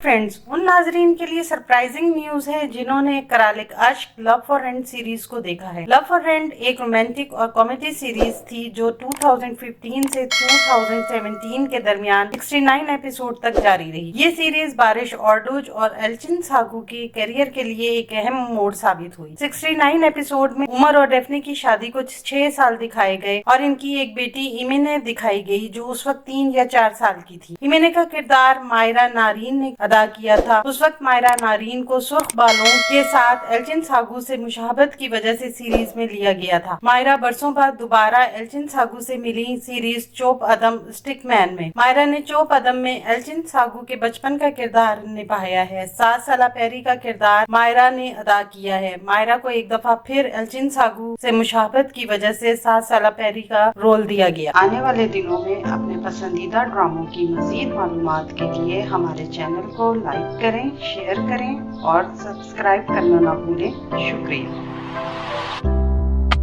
Friends, उन नाजरीन के लिए सरप्राइजिंग न्यूज है जिन्होंने करालिक अश्क लव फॉर रेंट सीरीज को देखा है। लव फॉर रेंट एक रोमांटिक और कॉमेडी सीरीज थी जो 2015 से 2017 के दरमियान 69 एपिसोड तक जारी रही। ये सीरीज बारिश ऑर्डोज और एल्चिन सागू के करियर के लिए एक अहम मोड़ साबित हुई। 69 एपिसोड में उमर और डेफने की शादी को 6 साल दिखाए गए और इनकी एक बेटी इमेने दिखाई गई जो उस वक्त 3 या 4 साल की थी। इमेने का किरदार मायरा नारीन ने अदा किया था। उस वक्त मायरा नारीन को सुर्ख बालों के साथ एल्चिन सागू से मुशाहबत की वजह से सीरीज में लिया गया था। मायरा बरसों बाद दोबारा एल्चिन सागू से मिली सीरीज चोप अदम स्टिकमैन में। मायरा ने चोप अदम में एल्चिन सागू के बचपन का किरदार निभाया है। 7 साल पैरी का किरदार मायरा ने अदा किया है। मायरा को एक दफा फिर एल्चिन सागू से मुशाहबत की वजह से 7 साल पैरी का रोल दिया गया। आने वाले दिनों में अपने पसंदीदा ड्रामों की मजीद मालूमात के लिए हमारे चैनल को लाइक करें, शेयर करें और सब्सक्राइब करना ना भूलें। शुक्रिया।